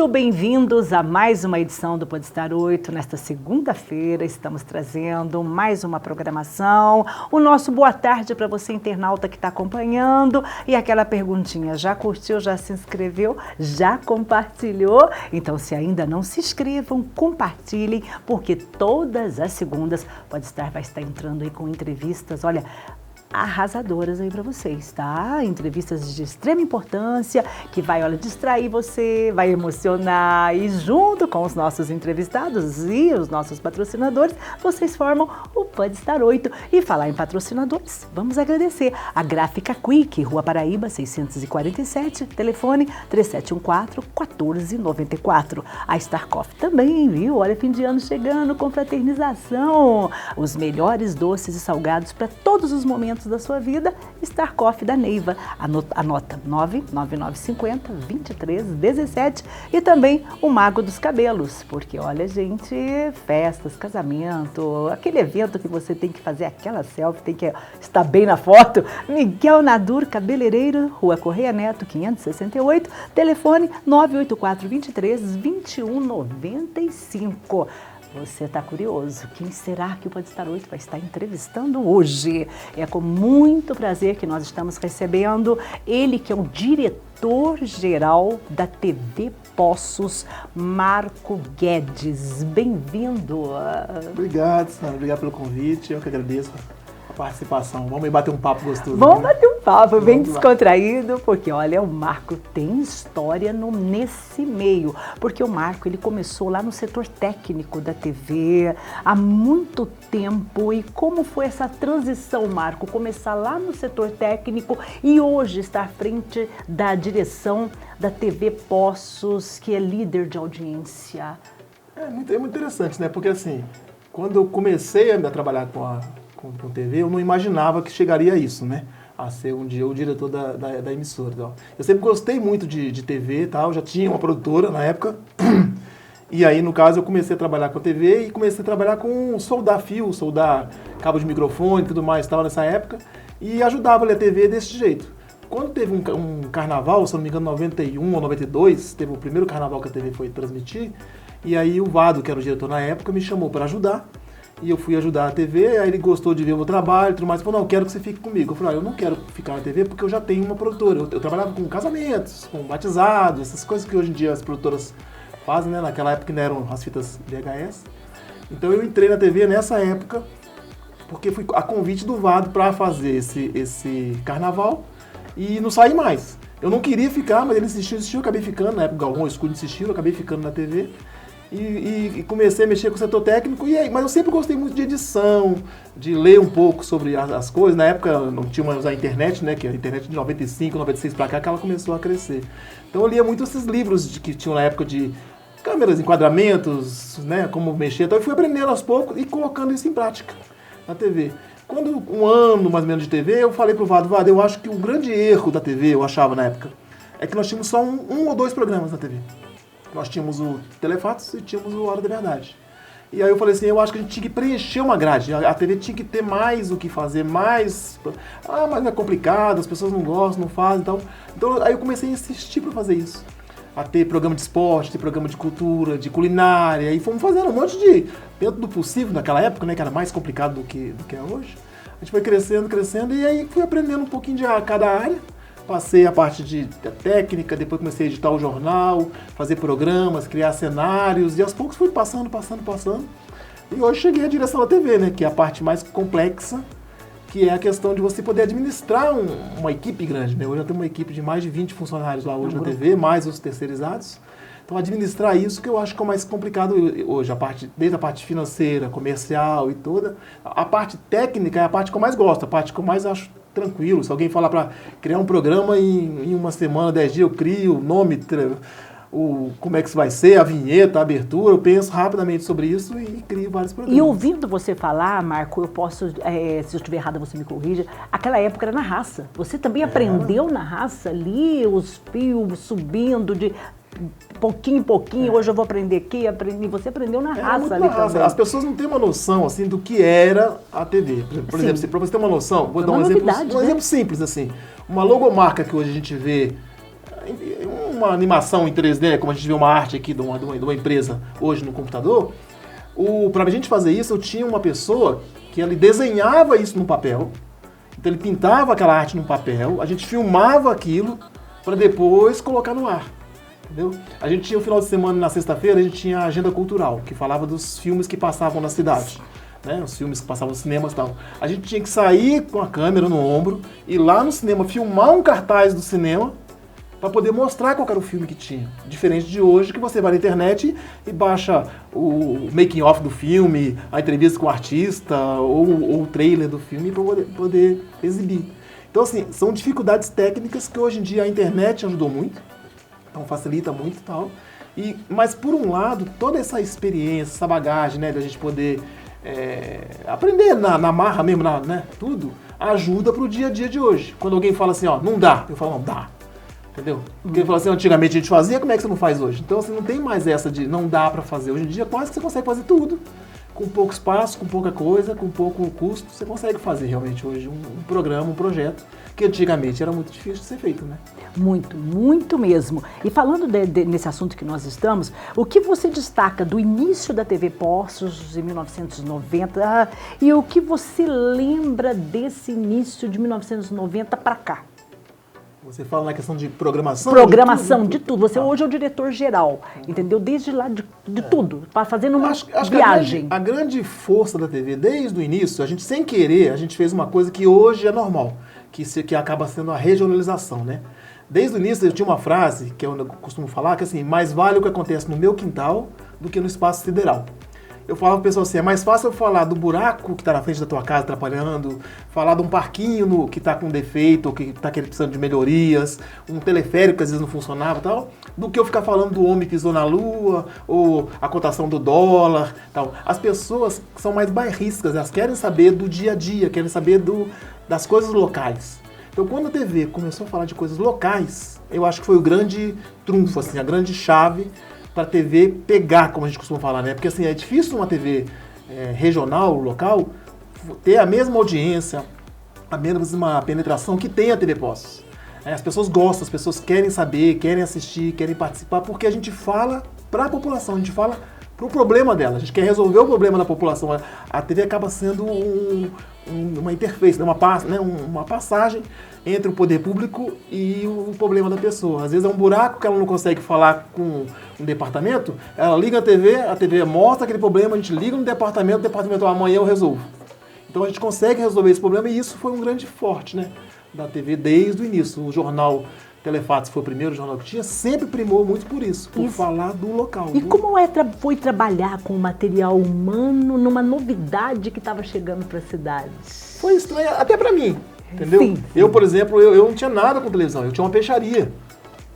Muito bem-vindos a mais uma edição do Pode Estar 8. Nesta segunda-feira estamos trazendo mais uma programação. O nosso boa tarde para você, internauta que está acompanhando. E aquela perguntinha, já curtiu, já se inscreveu, já compartilhou? Então, se ainda não se inscrevam, compartilhem, porque todas as segundas vai estar entrando aí com entrevistas, olha, arrasadoras aí para vocês, tá? Entrevistas de extrema importância, que vai, olha, distrair você, vai emocionar e junto com os nossos entrevistados e os nossos patrocinadores, vocês formam o Pode Estar 8. E falar em patrocinadores, vamos agradecer a Gráfica Quick, Rua Paraíba 647, telefone 3714-1494. A Star Coffee também, viu? Olha, fim de ano chegando, confraternização, os melhores doces e salgados para todos os momentos da sua vida. Star Coffee da Neiva, anota 99950-2317. E também o Mago dos Cabelos, porque olha, gente, festas, casamento, aquele evento que você tem que fazer aquela selfie, tem que estar bem na foto. Miguel Nadur, cabeleireiro, Rua Correia Neto 568, telefone 984-23-2195. Você está curioso? Quem será que o Pode Estar 8 vai estar entrevistando hoje? É com muito prazer que nós estamos recebendo ele, que é o diretor-geral da TV Poços, Marco Guedes. Bem-vindo. Obrigado, Sandra. Obrigado pelo convite. Eu que agradeço a participação. Vamos aí bater um papo gostoso. Vamos bater um papo bem descontraído, porque olha, o Marco tem história nesse meio, porque o Marco, ele começou lá no setor técnico da TV há muito tempo. E como foi essa transição, Marco, começar lá no setor técnico e hoje estar à frente da direção da TV Poços, que é líder de audiência? É muito interessante, né? Porque assim, quando eu comecei a trabalhar com TV, eu não imaginava que chegaria a isso, né? A ser um dia o diretor da emissora. Tal. Eu sempre gostei muito de TV e tal, já tinha uma produtora na época. E aí, no caso, eu comecei a trabalhar com a TV e comecei a trabalhar com soldar fio, soldar cabo de microfone e tudo mais, tal, nessa época. E ajudava ali a TV desse jeito. Quando teve um carnaval, se não me engano, 91 ou 92, teve o primeiro carnaval que a TV foi transmitir. E aí o Vado, que era o diretor na época, me chamou para ajudar. E eu fui ajudar a TV, aí ele gostou de ver o meu trabalho e tudo mais. Falou, não, eu quero que você fique comigo. Eu falei, eu não quero ficar na TV porque eu já tenho uma produtora. Eu trabalhava com casamentos, com batizados, essas coisas que hoje em dia as produtoras fazem, né? Naquela época ainda eram as fitas VHS. Então eu entrei na TV nessa época, porque fui a convite do Vado para fazer esse carnaval e não saí mais. Eu não queria ficar, mas ele insistiu, eu acabei ficando. Na época o Galvão Escudo insistiu, eu acabei ficando na TV. E comecei a mexer com o setor técnico, mas eu sempre gostei muito de edição, de ler um pouco sobre as coisas. Na época não tinha mais a internet, né, que a internet de 95, 96 para cá, que ela começou a crescer. Então eu lia muito esses livros que tinham na época de câmeras, enquadramentos, né, como mexer. Então eu fui aprendendo aos poucos e colocando isso em prática na TV. Quando um ano mais ou menos de TV, eu falei pro Vado, eu acho que o grande erro da TV, eu achava na época, é que nós tínhamos só um ou dois programas na TV. Nós tínhamos o Telefatos e tínhamos o Hora da Verdade. E aí eu falei assim, eu acho que a gente tinha que preencher uma grade. A TV tinha que ter mais o que fazer, mais... mas é complicado, as pessoas não gostam, não fazem e tal. Então aí eu comecei a insistir para fazer isso. A ter programa de esporte, ter programa de cultura, de culinária. E fomos fazendo um monte de... Dentro do possível naquela época, né, que era mais complicado do que é hoje. A gente foi crescendo e aí fui aprendendo um pouquinho de cada área. Passei a parte da técnica, depois comecei a editar o jornal, fazer programas, criar cenários, e aos poucos fui passando. E hoje cheguei à direção da TV, né, que é a parte mais complexa, que é a questão de você poder administrar uma equipe grande, né? Hoje eu tenho uma equipe de mais de 20 funcionários lá hoje na TV, mais os terceirizados. Então administrar isso que eu acho que é o mais complicado hoje, desde a parte financeira, comercial e toda. A parte técnica é a parte que eu mais gosto, a parte que eu mais acho tranquilo. Se alguém falar para criar um programa em uma semana, 10 dias, eu crio o nome, como é que isso vai ser, a vinheta, a abertura, eu penso rapidamente sobre isso e crio vários programas. E ouvindo você falar, Marco, eu posso, se eu estiver errada, você me corrija, aquela época era na raça. Você também aprendeu na raça ali, os fios subindo de pouquinho em pouquinho, hoje eu vou aprender aqui, você aprendeu na raça ali também. As pessoas não têm uma noção, assim, do que era a TV. Por exemplo, para você ter uma noção, vou dar um exemplo simples, assim. Uma logomarca que hoje a gente vê, uma animação em 3D, como a gente vê uma arte aqui de uma empresa hoje no computador, para a gente fazer isso, eu tinha uma pessoa que ele desenhava isso no papel, então ele pintava aquela arte no papel, a gente filmava aquilo para depois colocar no ar. Entendeu? A gente tinha o final de semana, na sexta-feira, a gente tinha a agenda cultural, que falava dos filmes que passavam na cidade. Né, os filmes que passavam nos cinemas e tal. A gente tinha que sair com a câmera no ombro, ir lá no cinema, filmar um cartaz do cinema para poder mostrar qual era o filme que tinha. Diferente de hoje, que você vai na internet e baixa o making of do filme, a entrevista com o artista ou o trailer do filme para poder exibir. Então, assim, são dificuldades técnicas que hoje em dia a internet ajudou muito, então facilita muito e tal. Mas, por um lado, toda essa experiência, essa bagagem, né, da gente poder aprender na marra mesmo, né, tudo, ajuda pro dia a dia de hoje. Quando alguém fala assim, ó, não dá, eu falo, não, dá. Entendeu? Porque ele fala assim, antigamente a gente fazia, como é que você não faz hoje? Então, assim, não tem mais essa de não dá pra fazer. Hoje em dia, quase que você consegue fazer tudo. Com pouco espaço, com pouca coisa, com pouco custo, você consegue fazer realmente hoje um programa, um projeto, que antigamente era muito difícil de ser feito, né? Muito, muito mesmo. E falando nesse assunto que nós estamos, o que você destaca do início da TV Postos, em 1990, e o que você lembra desse início de 1990 para cá? Você fala na questão de programação? Programação, de tudo. Você hoje é o diretor-geral, entendeu? Desde lá de tudo, fazendo uma viagem. A grande força da TV, desde o início, a gente sem querer, a gente fez uma coisa que hoje é normal, que acaba sendo a regionalização, né? Desde o início eu tinha uma frase, que eu costumo falar, que assim, mais vale o que acontece no meu quintal do que no espaço sideral. Eu falava pro pessoal assim, é mais fácil eu falar do buraco que está na frente da tua casa atrapalhando, falar de um parquinho que está com defeito, ou que está precisando de melhorias, um teleférico que às vezes não funcionava e tal, do que eu ficar falando do homem que pisou na lua, ou a cotação do dólar tal. As pessoas são mais bairristas, elas querem saber do dia a dia, querem saber das coisas locais. Então quando a TV começou a falar de coisas locais, eu acho que foi o grande trunfo, assim, a grande chave para a TV pegar, como a gente costuma falar, né? Porque assim, é difícil uma TV regional, local, ter a mesma audiência, a mesma penetração que tem a TV Postos. As pessoas gostam, as pessoas querem saber, querem assistir, querem participar, porque a gente fala para a população, a gente fala para o problema dela, a gente quer resolver o problema da população. A TV acaba sendo uma interface, uma passagem entre o poder público e o problema da pessoa. Às vezes é um buraco que ela não consegue falar com um departamento, ela liga a TV mostra aquele problema, a gente liga no departamento, o departamento amanhã eu resolvo. Então a gente consegue resolver esse problema e isso foi um grande forte, né, da TV desde o início. O jornal Telefatos foi o primeiro jornal que tinha, sempre primou muito por isso, por falar do local. E como foi trabalhar com o material humano numa novidade que estava chegando para a cidade? Foi estranho, até para mim, entendeu? Sim. Eu, por exemplo, eu não tinha nada com televisão, eu tinha uma peixaria.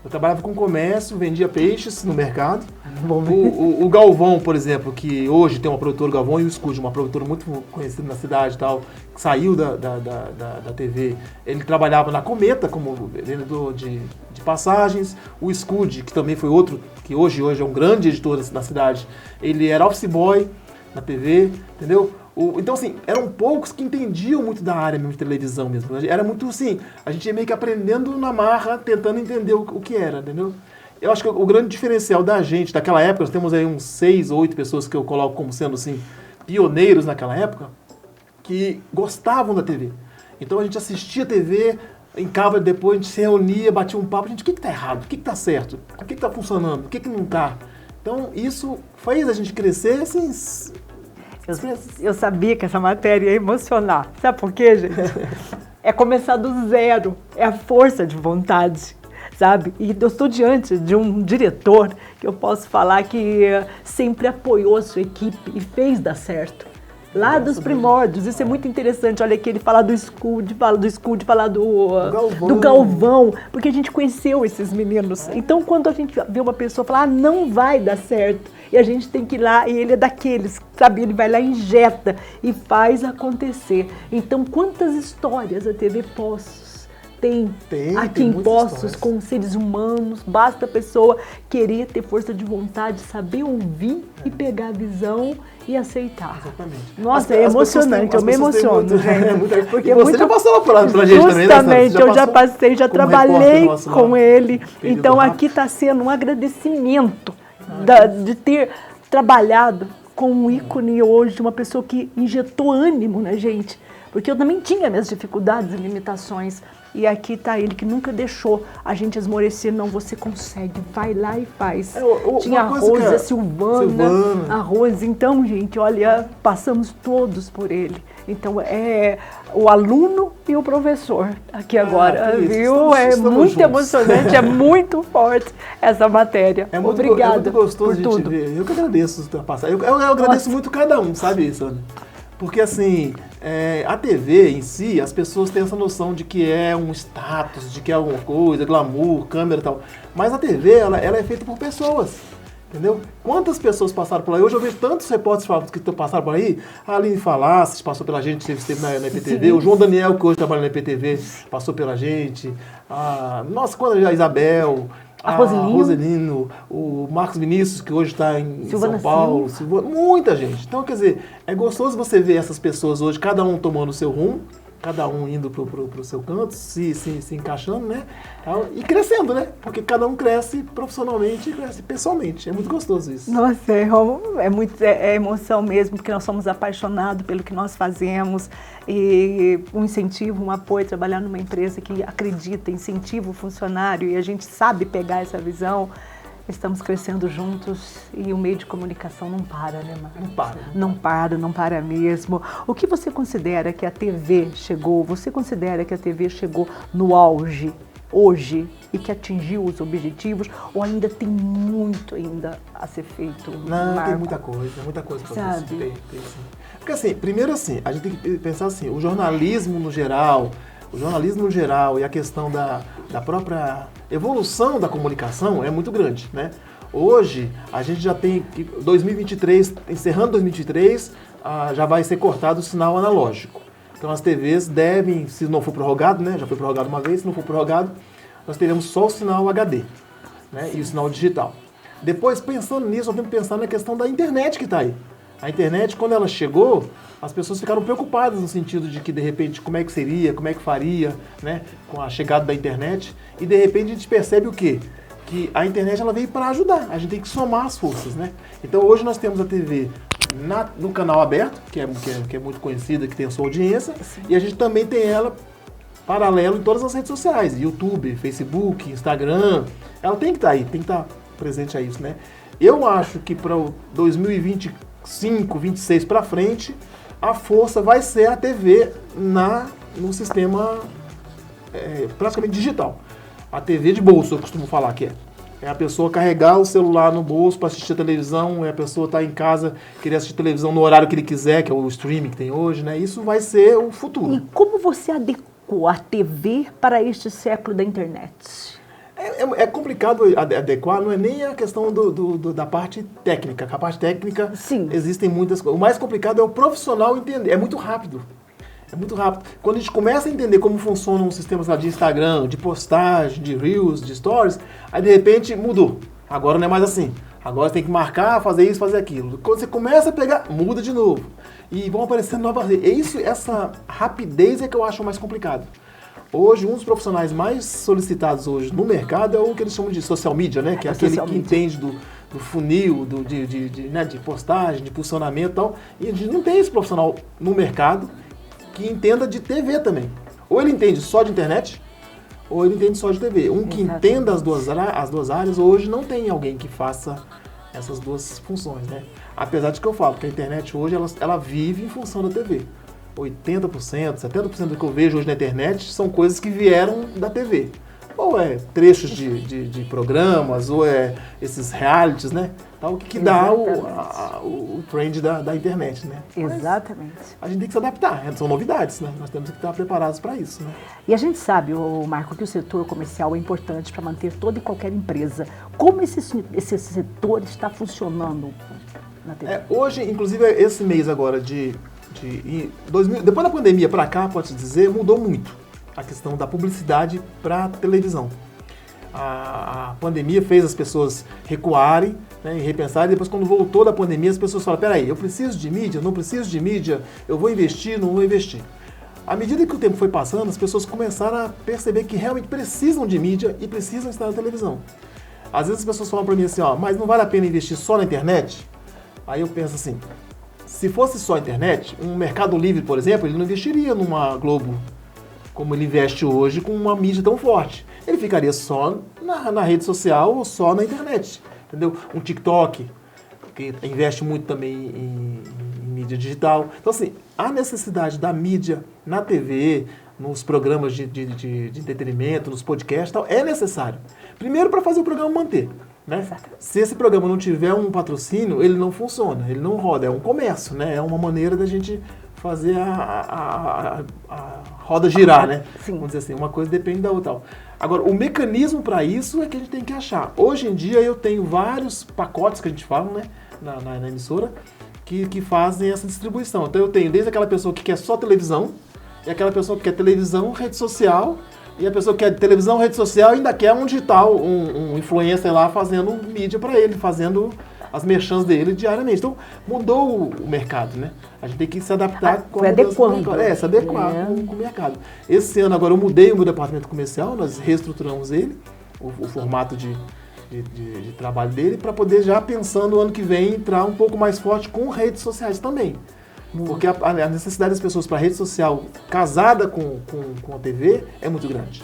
Eu trabalhava com comércio, vendia peixes no mercado. O Galvão, por exemplo, que hoje tem uma produtora, Galvão e o Escude, uma produtora muito conhecida na cidade e tal, que saiu da TV. Ele trabalhava na Cometa como vendedor de passagens. O Escude, que também foi outro, que hoje é um grande editor da cidade, ele era office boy na TV, entendeu? Então, assim, eram poucos que entendiam muito da área mesmo de televisão mesmo. Era muito, assim, a gente ia meio que aprendendo na marra, tentando entender o que era, entendeu? Eu acho que o grande diferencial da gente, daquela época, nós temos aí uns 6 ou 8 pessoas que eu coloco como sendo, assim, pioneiros naquela época, que gostavam da TV. Então, a gente assistia TV, em casa, depois a gente se reunia, batia um papo, gente, o que tá errado? O que tá certo? O que tá funcionando? O que não tá? Então, isso fez a gente crescer, assim... Eu sabia que essa matéria ia emocionar. Sabe por quê, gente? É começar do zero, é a força de vontade, sabe? E eu estou diante de um diretor que eu posso falar que sempre apoiou a sua equipe e fez dar certo. Lá dos primórdios, isso é muito interessante. Olha aqui, ele fala do Escude, fala do Galvão, porque a gente conheceu esses meninos. Então, quando a gente vê uma pessoa falar, não vai dar certo, e a gente tem que ir lá, e ele é daqueles, sabe? Ele vai lá, injeta e faz acontecer. Então, quantas histórias a TV Postos tem aqui em Poços com seres humanos. Basta a pessoa querer ter força de vontade, saber ouvir e pegar a visão e aceitar. Exatamente. Nossa, é emocionante, eu me emociono, gente. Porque você já passou pela gente também, né? Justamente, eu já passei, já trabalhei com ele. Então aqui está sendo um agradecimento de ter trabalhado com um ícone hoje, uma pessoa que injetou ânimo na gente. Porque eu também tinha minhas dificuldades e limitações. E aqui está ele, que nunca deixou a gente esmorecer. Não, você consegue, vai lá e faz. Tinha a Rosa, Silvana, a Rosa. Então, gente, olha, passamos todos por ele. Então, é o aluno e o professor aqui agora, viu? Estamos muito juntos. Emocionante, é muito forte essa matéria. Obrigada. É muito gostoso de te ver. Eu que agradeço a passagem. Eu agradeço muito cada um, sabe isso, Ana? Porque, assim, a TV em si, as pessoas têm essa noção de que é um status, de que é alguma coisa, glamour, câmera e tal. Mas a TV, ela é feita por pessoas, entendeu? Quantas pessoas passaram por aí? Hoje eu vejo tantos repórteres que passaram por aí. A Aline Falasses passou pela gente, esteve na IPTV. Sim. O João Daniel, que hoje trabalha na IPTV, passou pela gente. Nossa, quando a Isabel... A Roselino, o Marcos Vinícius, que hoje está em São Paulo, muita gente. Então, quer dizer, é gostoso você ver essas pessoas hoje, cada um tomando o seu rumo, cada um indo pro seu canto, se encaixando, né? E crescendo, né? Porque cada um cresce profissionalmente e cresce pessoalmente. É muito gostoso isso. Nossa, é emoção mesmo, porque nós somos apaixonados pelo que nós fazemos. E um incentivo, um apoio, trabalhar numa empresa que acredita, incentiva o funcionário e a gente sabe pegar essa visão. Estamos crescendo juntos e o meio de comunicação não para, né, Marcos? Não para mesmo. O que você considera que a TV chegou? Você considera que a TV chegou no auge hoje e que atingiu os objetivos? Ou ainda tem muito a ser feito? Não, Marco? Tem muita coisa para você. Tem sim. Porque assim, primeiro assim, a gente tem que pensar assim, o jornalismo no geral e a questão da própria evolução da comunicação é muito grande, né? Hoje, a gente já tem, 2023, encerrando 2023, já vai ser cortado o sinal analógico. Então as TVs devem, se não for prorrogado, né? Já foi prorrogado uma vez, se não for prorrogado, nós teremos só o sinal HD, né? E o sinal digital. Depois, pensando nisso, nós temos que pensar na questão da internet que está aí. A internet, quando ela chegou, as pessoas ficaram preocupadas no sentido de que, de repente, como é que seria, como é que faria, né, com a chegada da internet. E, de repente, a gente percebe o quê? Que a internet ela veio para ajudar. A gente tem que somar as forças, né? Então, hoje nós temos a TV no canal aberto, que é muito conhecida, que tem a sua audiência. Sim. E a gente também tem ela paralelo em todas as redes sociais. YouTube, Facebook, Instagram. Ela tem que estar aí, tem que estar presente a isso, né? Eu acho que para 2025, 26 para frente, a força vai ser a TV no sistema praticamente digital. A TV de bolso, eu costumo falar que é a pessoa carregar o celular no bolso para assistir a televisão, é a pessoa estar em casa, querer assistir televisão no horário que ele quiser, que é o streaming que tem hoje, né? Isso vai ser o futuro. E como você adequou a TV para este século da internet? É complicado adequar, não é nem a questão da parte técnica. A parte técnica, sim, existem muitas coisas. O mais complicado é o profissional entender. É muito rápido. Quando a gente começa a entender como funcionam os sistemas lá de Instagram, de postagem, de Reels, de Stories, aí de repente mudou. Agora não é mais assim. Agora você tem que marcar, fazer isso, fazer aquilo. Quando você começa a pegar, muda de novo. E vão aparecendo novas. Essa rapidez é que eu acho mais complicado. Hoje, um dos profissionais mais solicitados hoje no mercado é o que eles chamam de social media, né? Que é aquele que entende do funil, de postagem, de posicionamento e tal. E a gente não tem esse profissional no mercado que entenda de TV também. Ou ele entende só de internet, ou ele entende só de TV. Um que entenda as duas áreas, hoje não tem alguém que faça essas duas funções, né? Apesar de que eu falo que a internet hoje, ela vive em função da TV. 80%, 70% do que eu vejo hoje na internet são coisas que vieram da TV. Ou é trechos de programas, ou é esses realities, né? Tal, que dá o trend da internet, né? Exatamente. Mas a gente tem que se adaptar, são novidades, né? Nós temos que estar preparados para isso, né? E a gente sabe, Marco, que o setor comercial é importante para manter toda e qualquer empresa. Como esse setor está funcionando na TV? Hoje, inclusive, esse mês agora depois da pandemia para cá, pode-se dizer, mudou muito. a questão da publicidade para a televisão. A pandemia fez as pessoas recuarem, né, e repensarem, e depois quando voltou da pandemia as pessoas falam, peraí, eu preciso de mídia, não preciso de mídia, eu vou investir, não vou investir. À medida que o tempo foi passando, as pessoas começaram a perceber que realmente precisam de mídia e precisam estar na televisão. Às vezes as pessoas falam para mim assim, mas não vale a pena investir só na internet? Aí eu penso assim, se fosse só a internet, um Mercado Livre, por exemplo, ele não investiria numa Globo como ele investe hoje com uma mídia tão forte. Ele ficaria só na rede social ou só na internet, entendeu? Um TikTok, que investe muito também em mídia digital. Então, assim, a necessidade da mídia na TV, nos programas de entretenimento, nos podcasts, tal, é necessário. Primeiro, para fazer o programa manter. Né? Se esse programa não tiver um patrocínio, ele não funciona, ele não roda. É um comércio, né? É uma maneira da gente fazer a roda girar, né? Sim. Vamos dizer assim, uma coisa depende da outra. Agora, o mecanismo para isso é que a gente tem que achar. Hoje em dia eu tenho vários pacotes que a gente fala, né, na emissora, que fazem essa distribuição. Então eu tenho desde aquela pessoa que quer só televisão, e aquela pessoa que quer televisão, rede social, e a pessoa que quer televisão, rede social, ainda quer um digital, um influencer lá fazendo mídia para ele, fazendo as merchans dele diariamente. Então, mudou o mercado, né? A gente tem que se adaptar com a mudança do mercado. Se adequar com o mercado. Esse ano, agora, eu mudei o meu departamento comercial, nós reestruturamos ele, o formato de trabalho dele, para poder já, pensando no ano que vem, entrar um pouco mais forte com redes sociais também. Porque a necessidade das pessoas para a rede social casada com a TV é muito grande.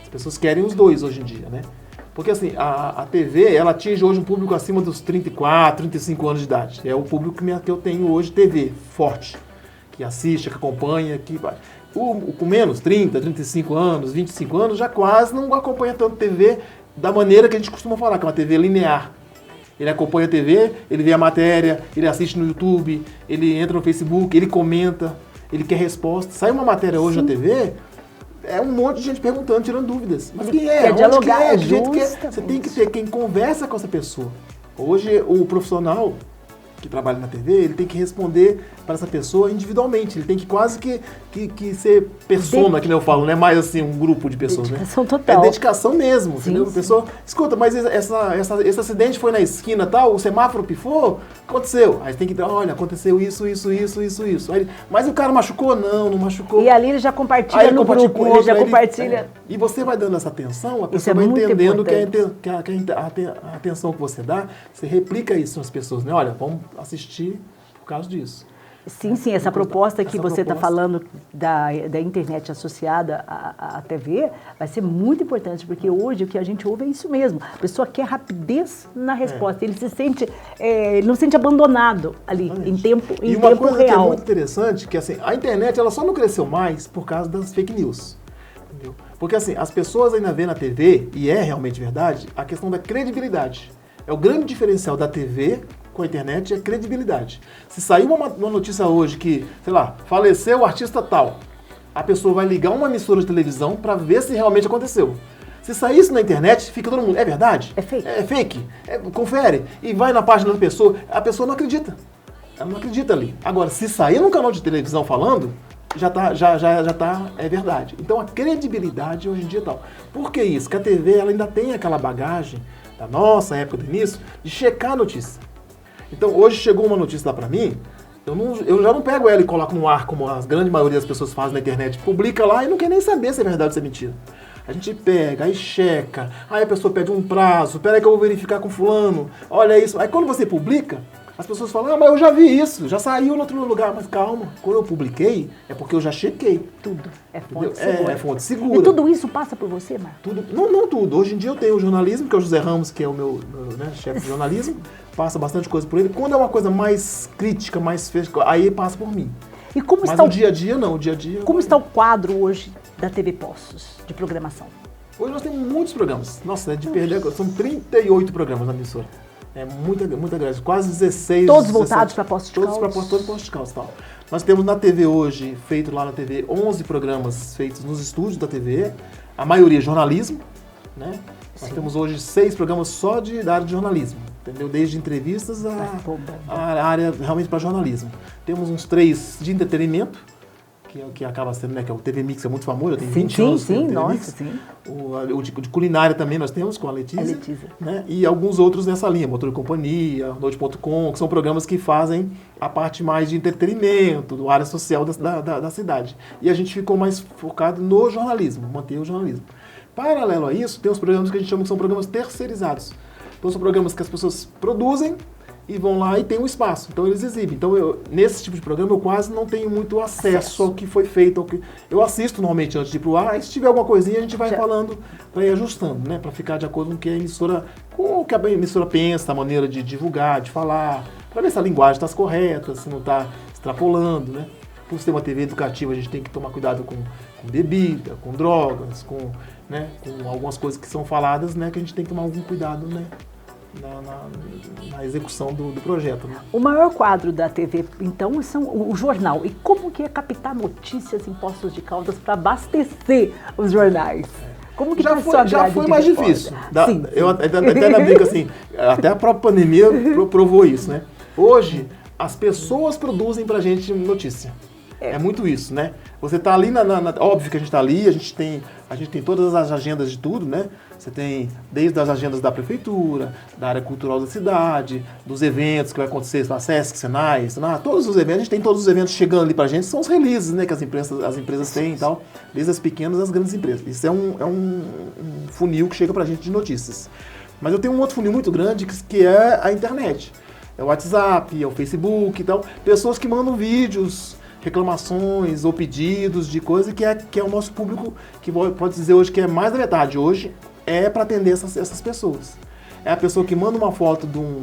As pessoas querem os dois hoje em dia, né? Porque assim, a TV, ela atinge hoje um público acima dos 34, 35 anos de idade. É o público que eu tenho hoje, TV, forte. Que assiste, que acompanha, que vai. O com menos, 30, 35 anos, 25 anos, já quase não acompanha tanto TV da maneira que a gente costuma falar, que é uma TV linear. Ele acompanha a TV, ele vê a matéria, ele assiste no YouTube, ele entra no Facebook, ele comenta, ele quer resposta. Sai uma matéria hoje na TV, é um monte de gente perguntando, tirando dúvidas. Mas quem é? Quer dialogar, onde que é? Você tem que ter quem conversa com essa pessoa. Hoje, o profissional que trabalha na TV, ele tem que responder para essa pessoa individualmente. Ele tem que quase que ser persona, que nem eu falo, não é mais assim um grupo de pessoas, dedicação, né? Total. É dedicação mesmo, sim, entendeu? A pessoa, escuta, mas esse acidente foi na esquina tal, o semáforo pifou, aconteceu. Aí tem que dizer, olha, aconteceu isso. Aí, mas o cara machucou? Não machucou. E ali ele já compartilha no grupo, ele já compartilha. E você vai dando essa atenção, a pessoa vai entendendo que a atenção que você dá, você replica isso nas pessoas, né? Olha, vamos assistir por causa disso. Sim, essa proposta que você está falando da internet associada à TV vai ser muito importante, porque hoje o que a gente ouve é isso mesmo. A pessoa quer rapidez na resposta, ele se sente, ele não se sente abandonado ali, em tempo real. E uma coisa que é muito interessante, que assim, a internet ela só não cresceu mais por causa das fake news. Entendeu? Porque assim, as pessoas ainda vêem na TV, e é realmente verdade, a questão da credibilidade. É o grande diferencial da TV com a internet é credibilidade. Se sair uma notícia hoje que, sei lá, faleceu o artista tal, a pessoa vai ligar uma emissora de televisão para ver se realmente aconteceu. Se sair isso na internet, fica todo mundo, é verdade? É fake. É fake. Confere. E vai na página da pessoa, a pessoa não acredita. Ela não acredita ali. Agora, se sair num canal de televisão falando, já é verdade. Então a credibilidade hoje em dia é tal. Por que isso? Porque a TV ela ainda tem aquela bagagem da nossa época do início de checar a notícia. Então hoje chegou uma notícia lá pra mim, eu já não pego ela e coloco no ar como a grande maioria das pessoas fazem na internet, publica lá e não quer nem saber se é verdade ou se é mentira. A gente pega, aí checa, aí a pessoa pede um prazo, peraí que eu vou verificar com fulano, olha isso. Aí quando você publica, as pessoas falam, mas eu já vi isso, já saiu em outro lugar. Mas calma, quando eu publiquei, é porque eu já chequei. Tudo. É fonte segura. É fonte segura. E tudo isso passa por você, Marco? Tudo. Não tudo. Hoje em dia eu tenho o jornalismo, que é o José Ramos, que é o meu chefe de jornalismo. Passa bastante coisa por ele. Quando é uma coisa mais crítica, mais feia, aí passa por mim. E como mas está o dia a dia, não. O dia a dia... Como está o quadro hoje da TV Poços, de programação? Hoje nós temos muitos programas. Nossa, é de perder... São 38 programas na emissora. É muita grande, quase 16. Todos voltados para Poços de Caldas? Todos para Poços de Caldas, tal. Nós temos na TV hoje, feito lá na TV, 11 programas feitos nos estúdios da TV, a maioria jornalismo, né? Nós temos hoje 6 programas só da área de jornalismo, entendeu? Desde entrevistas a área realmente para jornalismo. Temos uns 3 de entretenimento, que acaba sendo, né, que é o TV Mix, é muito famoso, já tem Sim, 20 anos. sim, TV nossa, Mix. sim. O de culinária também nós temos com a Letícia. A Letícia. Né, e alguns outros nessa linha, Motor e Companhia, Noite.com, que são programas que fazem a parte mais de entretenimento, do área social da cidade. E a gente ficou mais focado no jornalismo, manter o jornalismo. Paralelo a isso, tem os programas que a gente chama que são programas terceirizados. Então são programas que as pessoas produzem e vão lá e tem um espaço. Então eles exibem. Então nesse tipo de programa eu quase não tenho muito acesso ao que foi feito. Eu assisto normalmente antes de ir pro ar, e se tiver alguma coisinha a gente vai falando para ir ajustando, né? Para ficar de acordo com o que a emissora pensa, a maneira de divulgar, de falar, para ver se a linguagem está correta, se não está extrapolando, né? Por ser uma TV educativa a gente tem que tomar cuidado com bebida, com drogas, com algumas coisas que são faladas, né? Que a gente tem que tomar algum cuidado, né? Na execução do projeto. Né? O maior quadro da TV, então, são o jornal. E como que é captar notícias em Poços de Caldas para abastecer os jornais? Como que já foi mais difícil. Sim. Eu até na brinca assim, até a própria pandemia provou isso, né? Hoje, as pessoas produzem pra gente notícia. É muito isso, né? Você tá ali óbvio que a gente tá ali, a gente tem todas as agendas de tudo, né? Você tem desde as agendas da prefeitura, da área cultural da cidade, dos eventos que vai acontecer, a Sesc, Senai, todos os eventos, a gente tem todos os eventos chegando ali pra gente, são os releases, né, que as empresas têm e tal, desde as pequenas às grandes empresas. Isso é um funil que chega pra gente de notícias. Mas eu tenho um outro funil muito grande que é a internet. É o WhatsApp, é o Facebook e tal, pessoas que mandam vídeos, reclamações ou pedidos de coisa que é o nosso público, que pode dizer hoje que é mais da metade hoje, é para atender essas pessoas. É a pessoa que manda uma foto de um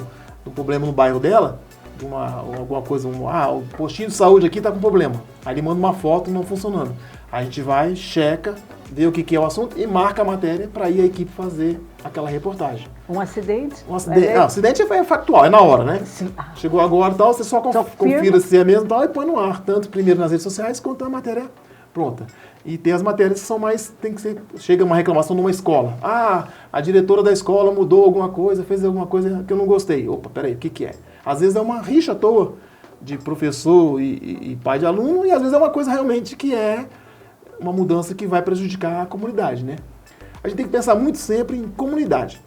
problema no bairro dela, de alguma coisa, o postinho de saúde aqui está com problema. Aí ele manda uma foto não funcionando. Aí a gente vai, checa, vê o que é o assunto e marca a matéria para ir a equipe fazer aquela reportagem. Um acidente? Acidente é factual, é na hora, né? Sim. Chegou agora e tal, você só confira se é mesmo tal, e põe no ar, tanto primeiro nas redes sociais quanto a matéria pronta. E tem as matérias que são mais, chega uma reclamação numa escola. A diretora da escola mudou alguma coisa, fez alguma coisa que eu não gostei. Opa, peraí, o que é? Às vezes é uma rixa à toa de professor e pai de aluno, e às vezes é uma coisa realmente que é uma mudança que vai prejudicar a comunidade, né? A gente tem que pensar muito sempre em comunidade.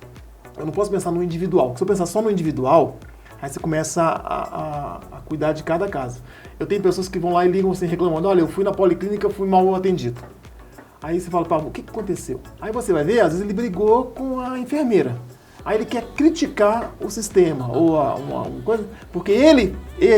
Eu não posso pensar no individual. Se eu pensar só no individual, aí você começa a cuidar de cada caso. Eu tenho pessoas que vão lá e ligam assim, reclamando, olha, eu fui na policlínica, fui mal atendido. Aí você fala, Pablo, o que aconteceu? Aí você vai ver, às vezes ele brigou com a enfermeira. Aí ele quer criticar o sistema, ou uma coisa, porque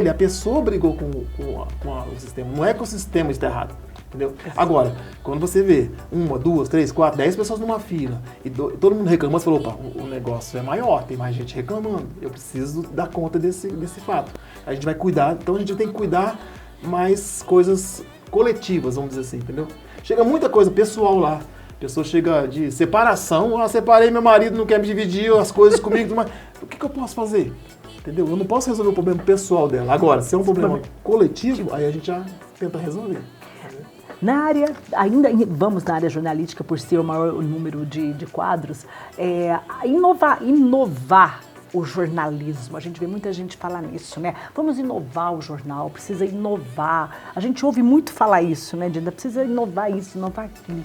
a pessoa brigou com o sistema, não é que o sistema está errado. Entendeu? Agora, quando você vê 1, 2, 3, 4, 10 pessoas numa fila e todo mundo reclamando, você falou, opa, o negócio é maior, tem mais gente reclamando, eu preciso dar conta desse fato. A gente vai cuidar, então a gente tem que cuidar mais coisas coletivas, vamos dizer assim, entendeu? Chega muita coisa pessoal lá, a pessoa chega de separação, separei meu marido, não quer me dividir as coisas comigo, mas o que eu posso fazer? Entendeu? Eu não posso resolver o problema pessoal dela. Agora, se é um problema coletivo, aí a gente já tenta resolver. Na área, vamos na área jornalística, por ser o maior número de quadros, inovar o jornalismo. A gente vê muita gente falar nisso, né? Vamos inovar o jornal, precisa inovar. A gente ouve muito falar isso, né, Dinda? Precisa inovar isso, inovar aquilo.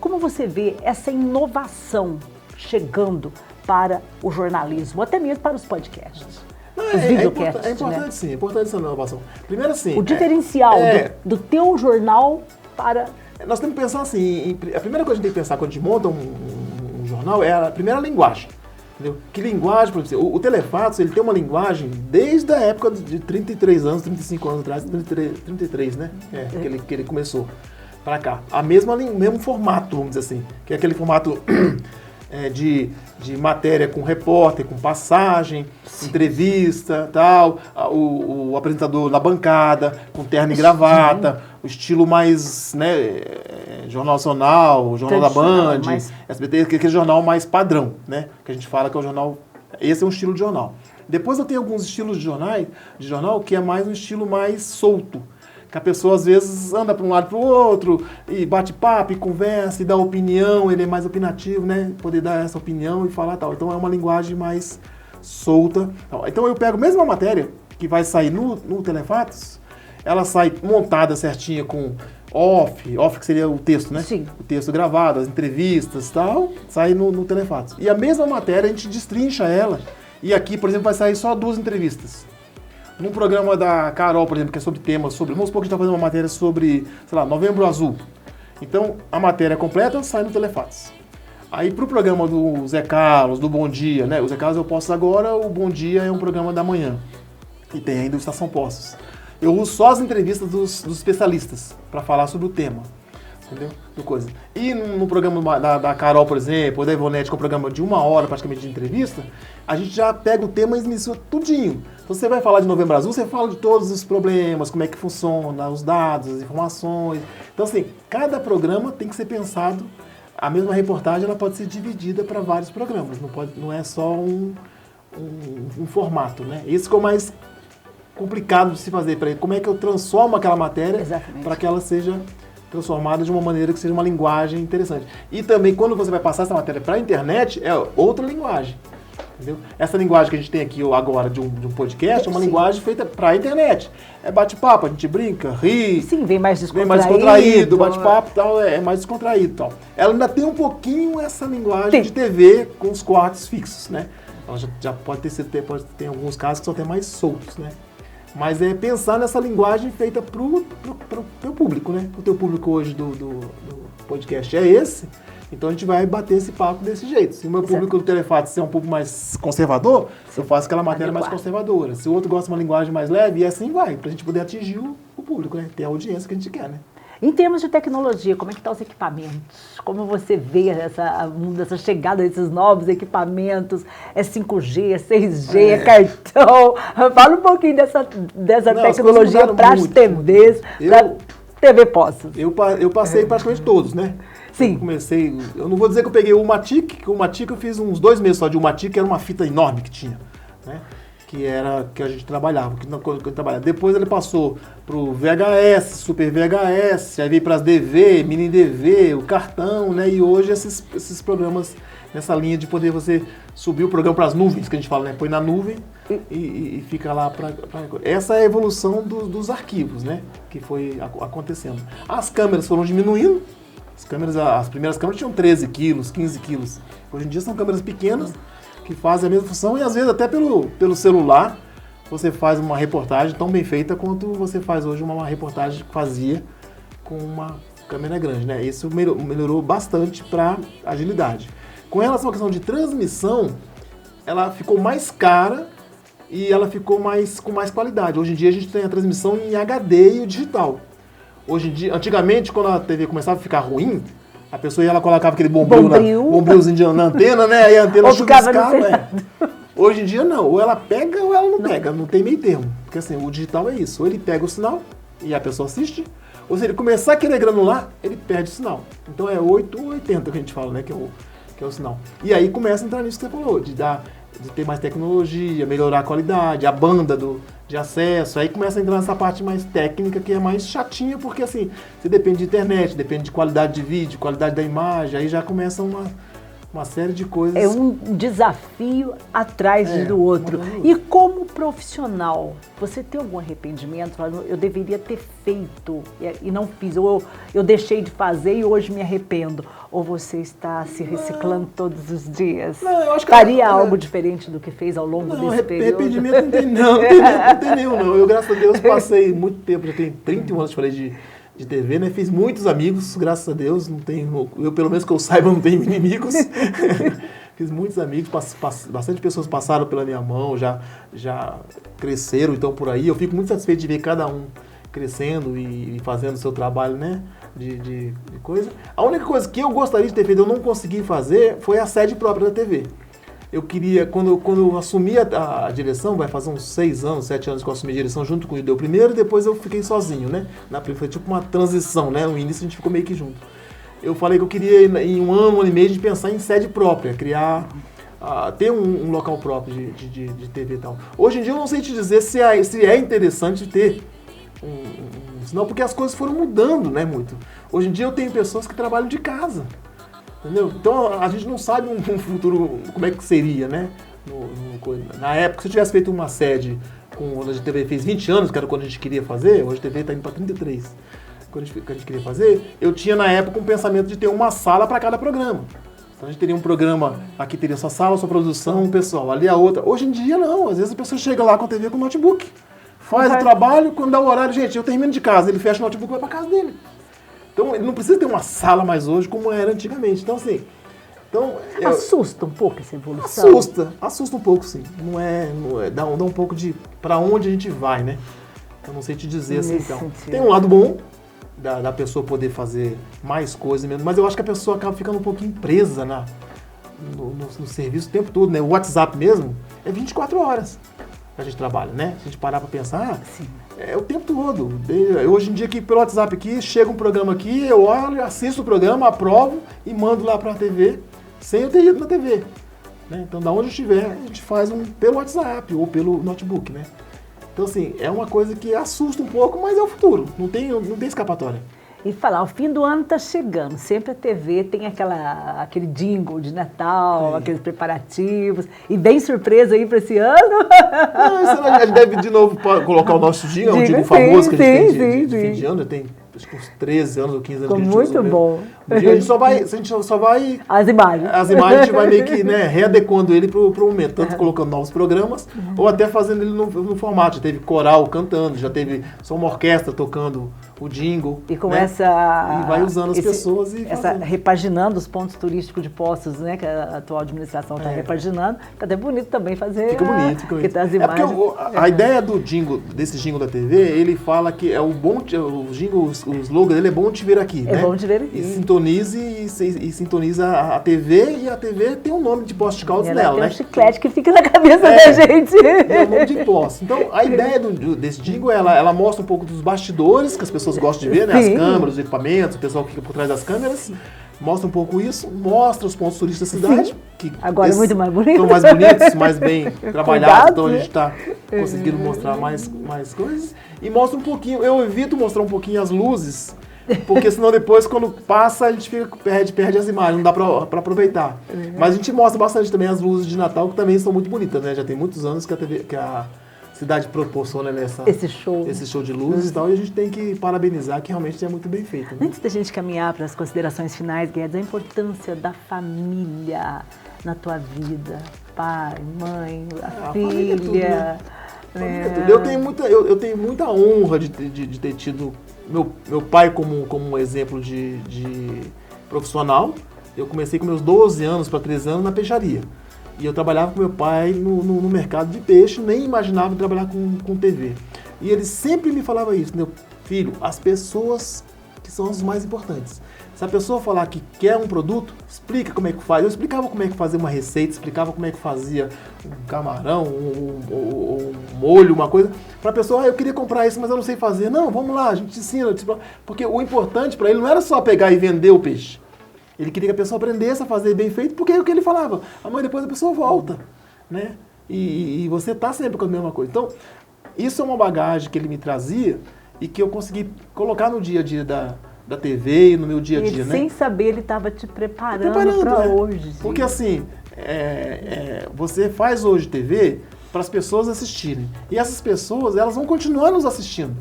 Como você vê essa inovação chegando para o jornalismo, até mesmo para os podcasts? É importante, né? Sim, é importante essa inovação. Primeiro assim... O diferencial do teu jornal para... Nós temos que pensar assim, a primeira coisa que a gente tem que pensar quando a gente monta um jornal é a primeira linguagem. Entendeu? Que linguagem, por exemplo, o Telefatos, ele tem uma linguagem desde a época de 33 anos, 35 anos atrás, 33, né? Que ele começou para cá. Mesmo formato, vamos dizer assim, que é aquele formato... de matéria com repórter, com passagem, entrevista, tal, o apresentador na bancada, com terno e gravata, o estilo mais, né, Jornal Nacional, Jornal da Band, SBT, aquele jornal mais padrão, né, que a gente fala que é o jornal, esse é um estilo de jornal. Depois eu tenho alguns estilos de jornal que é mais um estilo mais solto, que a pessoa às vezes anda para um lado para o outro e bate papo e conversa e dá opinião, ele é mais opinativo, né? Poder dar essa opinião e falar tal. Então é uma linguagem mais solta. Então eu pego a mesma matéria que vai sair no Telefatos, ela sai montada certinha com off que seria o texto, né? Sim. O texto gravado, as entrevistas e tal, sai no Telefatos. E a mesma matéria, a gente destrincha ela, e aqui, por exemplo, vai sair só 2 entrevistas. Num programa da Carol, por exemplo, que é sobre temas, vamos supor que a gente está fazendo uma matéria sobre, sei lá, Novembro Azul. Então, a matéria completa sai no Telefatos. Aí, pro programa do Zé Carlos, do Bom Dia, né? O Zé Carlos eu posto agora, o Bom Dia é um programa da manhã. E tem ainda o Estação Postos. Eu uso só as entrevistas dos especialistas para falar sobre o tema. Entendeu? Do coisa. E no programa da Carol, por exemplo, ou da Ivonete, que é um programa de 1 hora praticamente de entrevista, a gente já pega o tema e inicia tudinho. Então você vai falar de Novembro Azul, você fala de todos os problemas, como é que funciona, os dados, as informações. Então assim, cada programa tem que ser pensado, a mesma reportagem ela pode ser dividida para vários programas, não é só um formato, né? Isso que é o mais complicado de se fazer, para como é que eu transformo aquela matéria para que ela seja transformada de uma maneira que seja uma linguagem interessante. E também, quando você vai passar essa matéria para a internet, é outra linguagem. Entendeu? Essa linguagem que a gente tem aqui agora de um podcast é uma linguagem feita para a internet. É bate-papo, a gente brinca, ri. Sim, vem mais descontraído. Vem mais descontraído, bate-papo tal, é mais descontraído tal. Ela ainda tem um pouquinho essa linguagem de TV com os cortes fixos, né? Ela já pode ter alguns casos que são até mais soltos, né? Mas é pensar nessa linguagem feita pro teu público, né? O teu público hoje do podcast é esse, então a gente vai bater esse papo desse jeito. Se o meu público do Telefatos é um pouco mais conservador, eu faço aquela matéria mais conservadora. Se o outro gosta de uma linguagem mais leve, e assim vai, pra gente poder atingir o público, né? Ter a audiência que a gente quer, né? Em termos de tecnologia, como é que estão os equipamentos? Como você vê essa chegada desses novos equipamentos? É 5G, é 6G, é cartão? Fala um pouquinho dessa tecnologia para as TVs, para TV Postos. Eu passei praticamente todos, né? Sim. Eu não vou dizer que eu peguei o Matic, que o Matic eu fiz uns 2 meses só de Matic, que era uma fita enorme que tinha, né? Que a gente trabalhava, Depois ele passou pro VHS, Super VHS, aí veio para as DV, Mini DV, o cartão, né? E hoje esses programas nessa linha de poder você subir o programa para as nuvens, que a gente fala, né? Põe na nuvem e fica lá para... Essa é a evolução dos arquivos, né? Que foi acontecendo. As câmeras foram diminuindo, as primeiras câmeras tinham 13 quilos, 15 quilos. Hoje em dia são câmeras pequenas, que fazem a mesma função e às vezes até pelo celular você faz uma reportagem tão bem feita quanto você faz hoje uma reportagem que fazia com uma câmera grande, né? Isso melhorou bastante para agilidade. Com relação à questão de transmissão, ela ficou mais cara e ela ficou com mais qualidade. Hoje em dia a gente tem a transmissão em HD e o digital. Hoje em dia, antigamente, quando a TV começava a ficar ruim, a pessoa ela colocava aquele bombrilzinho na antena, né? Aí a antena chuviscava, né? Hoje em dia não, ou ela pega ou ela não pega, não tem meio termo. Porque assim, o digital é isso, ou ele pega o sinal e a pessoa assiste, ou se ele começar a querer granular, ele perde o sinal. Então é 8 ou 80 que a gente fala, né? Que é o sinal. E aí começa a entrar nisso que você falou, de ter mais tecnologia, melhorar a qualidade, a banda de acesso, aí começa a entrar nessa parte mais técnica que é mais chatinha, porque assim, você depende de internet, depende de qualidade de vídeo, qualidade da imagem, aí já começa uma série de coisas. É um desafio atrás do outro. E como profissional, você tem algum arrependimento? Eu deveria ter feito e não fiz, ou eu deixei de fazer e hoje me arrependo. Ou você está se reciclando todos os dias? Não, eu acho que faria algo diferente do que fez ao longo desse período? Arrependimento não tem nenhum, não. Eu, graças a Deus, passei muito tempo, já tenho 31 anos, falei de TV, né? Fiz muitos amigos, graças a Deus, não tenho, eu pelo menos que eu saiba, não tenho inimigos. Fiz muitos amigos, bastante pessoas passaram pela minha mão, já cresceram, então por aí. Eu fico muito satisfeito de ver cada um crescendo e fazendo o seu trabalho, né? De coisa. A única coisa que eu gostaria de ter feito, eu não consegui fazer, foi a sede própria da TV. Eu queria, quando eu assumi a direção, vai fazer uns 6 anos, 7 anos que eu assumi a direção junto com o Judeu primeiro, e depois eu fiquei sozinho, né? Foi tipo uma transição, né? No início a gente ficou meio que junto. Eu falei que eu queria, em um ano e meio, de pensar em sede própria, criar, ter um local próprio de TV e tal. Hoje em dia eu não sei te dizer se é interessante ter não, porque as coisas foram mudando, né, muito. Hoje em dia eu tenho pessoas que trabalham de casa. Entendeu? Então a gente não sabe um futuro, como é que seria, né? Na época, se eu tivesse feito uma sede quando a TV fez 20 anos, que era quando a gente queria fazer, hoje a TV está indo para 33, quando a gente queria fazer, eu tinha na época um pensamento de ter uma sala para cada programa. Então a gente teria um programa, aqui teria sua sala, sua produção, o pessoal, ali a outra. Hoje em dia não, às vezes a pessoa chega lá com a TV com o notebook, faz o trabalho, quando dá o horário, gente, eu termino de casa, ele fecha o notebook e vai para casa dele. Então ele não precisa ter uma sala mais hoje como era antigamente. Então assim, assusta um pouco essa evolução? Assusta um pouco, sim. Não é dá um pouco de para onde a gente vai, né? Eu não sei te dizer assim, então. Sentido. Tem um lado bom da pessoa poder fazer mais coisas mesmo, mas eu acho que a pessoa acaba ficando um pouquinho presa no serviço o tempo todo, né? O WhatsApp mesmo é 24 horas que a gente trabalha, né? Se a gente parar para pensar, é o tempo todo. Hoje em dia, aqui pelo WhatsApp aqui, chega um programa aqui, eu olho, assisto o programa, aprovo e mando lá para a TV, sem eu ter ido na TV. Né? Então, da onde eu estiver, a gente faz pelo WhatsApp ou pelo notebook, né? Então, assim, é uma coisa que assusta um pouco, mas é o futuro. Não tem escapatória. E falar, o fim do ano está chegando. Sempre a TV tem aquele jingle de Natal, aqueles preparativos. E bem surpresa aí para esse ano. Não, isso a gente deve de novo colocar o nosso jingle, um jingle famoso que a gente tem de fim de ano. Tem acho que uns 13 anos ou 15 anos Ficou que a gente muito usa, né? bom. A gente só vai... As imagens. As imagens a gente vai meio que readequando ele pro momento. Tanto colocando novos programas, ou até fazendo ele no formato. Já teve coral cantando, já teve só uma orquestra tocando o jingle. E começa E vai usando as pessoas e repaginando os pontos turísticos de Poços, né? Que a atual administração está repaginando. Fica até bonito também fazer. Fica bonito, fica bonito. As imagens. Porque a ideia desse jingle da TV, ele fala que é o jingle, o slogan dele é bom te ver aqui, né? É bom te ver aqui. E sintoniza a TV, e a TV tem um nome de Poços de Caldas nela, tem né? um chiclete que fica na cabeça da gente. É o nome de Poços. Então, a ideia desse jingle, ela mostra um pouco dos bastidores, que as pessoas gostam de ver, né? As câmeras, os equipamentos, o pessoal que fica por trás das câmeras. Mostra um pouco isso, mostra os pontos turísticos da cidade. Que agora é muito mais bonito. Estão mais bonitos, mais bem trabalhados, então a né? gente está conseguindo mostrar mais coisas. E mostra um pouquinho, eu evito mostrar um pouquinho as luzes, porque senão depois, quando passa, a gente perde as imagens, não dá para aproveitar. Mas a gente mostra bastante também as luzes de Natal, que também são muito bonitas, né? Já tem muitos anos que a cidade proporciona esse show de luzes e tal, e a gente tem que parabenizar, que realmente é muito bem feito. Né? Antes da gente caminhar para as considerações finais, Guedes, a importância da família na tua vida, pai, mãe, a filha. Tudo, né? Eu tenho muita honra de ter tido meu pai como um exemplo de profissional. Eu comecei com meus 12 anos para 13 anos na peixaria. E eu trabalhava com meu pai no mercado de peixe, nem imaginava trabalhar com TV. E ele sempre me falava isso, meu filho, as pessoas que são as mais importantes. Se a pessoa falar que quer um produto, explica como é que faz. Eu explicava como é que fazia uma receita, explicava como é que fazia um camarão, um molho, uma coisa, para a pessoa, eu queria comprar isso, mas eu não sei fazer. Não, vamos lá, a gente te ensina. Porque o importante para ele não era só pegar e vender o peixe. Ele queria que a pessoa aprendesse a fazer bem feito, porque é o que ele falava. Mas depois a pessoa volta, né? E você tá sempre com a mesma coisa. Então, isso é uma bagagem que ele me trazia e que eu consegui colocar no dia a dia da TV e no meu dia a dia, né? Sem saber, ele estava te preparando para hoje. Porque assim, você faz hoje TV para as pessoas assistirem. E essas pessoas, elas vão continuar nos assistindo.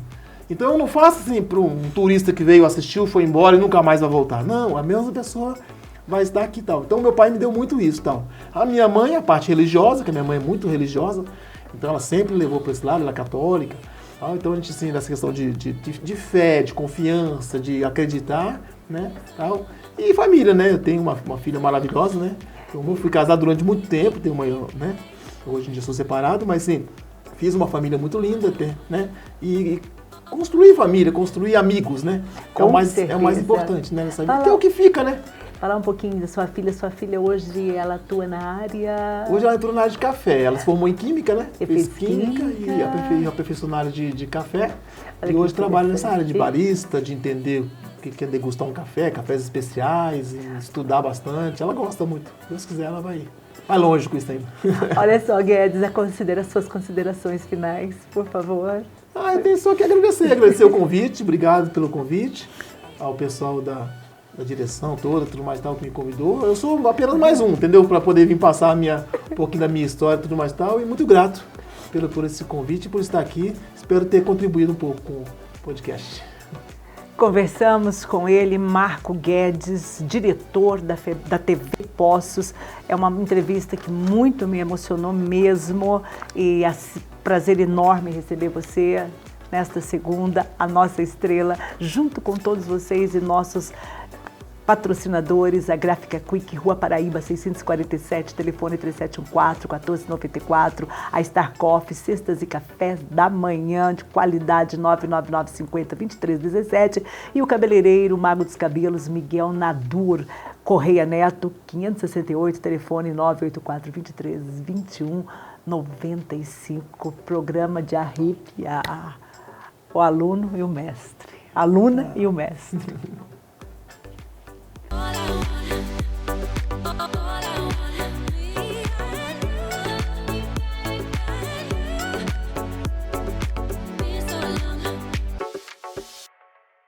Então eu não faço assim para um turista que veio, assistiu, foi embora e nunca mais vai voltar. Não, a mesma pessoa vai estar aqui e tal. Então meu pai me deu muito isso tal. A minha mãe, a parte religiosa, que a minha mãe é muito religiosa, então ela sempre levou para esse lado, ela é católica. Tal. Então a gente ensina essa questão de fé, de confiança, de acreditar, né? Tal. E família, né? Eu tenho uma filha maravilhosa, né? Eu fui casado durante muito tempo, tenho uma, né? Hoje em dia sou separado, mas sim, fiz uma família muito linda, né? E construir família, construir amigos, né? É o mais importante, né? Nessa vida. Que é o que fica, né? Falar um pouquinho da sua filha. Sua filha hoje, ela atua na área... Hoje ela entrou na área de café. Ela se formou em Química, né? Fez Química e aperfeiçoou na área de café. E hoje trabalha nessa área de barista, de entender o que é degustar um café, cafés especiais, e estudar bastante. Ela gosta muito. Se Deus quiser, ela vai longe com isso ainda. Olha só, Guedes, suas considerações finais, por favor. Eu tenho só que agradecer o convite, obrigado pelo convite, ao pessoal da direção toda, tudo mais tal, que me convidou. Eu sou apenas mais um, entendeu? Para poder vir passar um pouquinho da minha história, tudo mais tal, e muito grato. por esse convite e por estar aqui. Espero ter contribuído um pouco com o podcast. Conversamos com ele, Marco Guedes, diretor da TV Poços. É uma entrevista que muito me emocionou mesmo e é prazer enorme receber você nesta segunda, a nossa estrela, junto com todos vocês e nossos patrocinadores, a Gráfica Quick, Rua Paraíba 647, telefone 3714-1494, a Star Coffee, cestas e cafés da manhã, de qualidade 99950-2317 e o cabeleireiro Mago dos Cabelos, Miguel Nadur, Correia Neto, 568, telefone 984-23-2195, programa de arrepiar o aluno e o mestre, aluna e o mestre.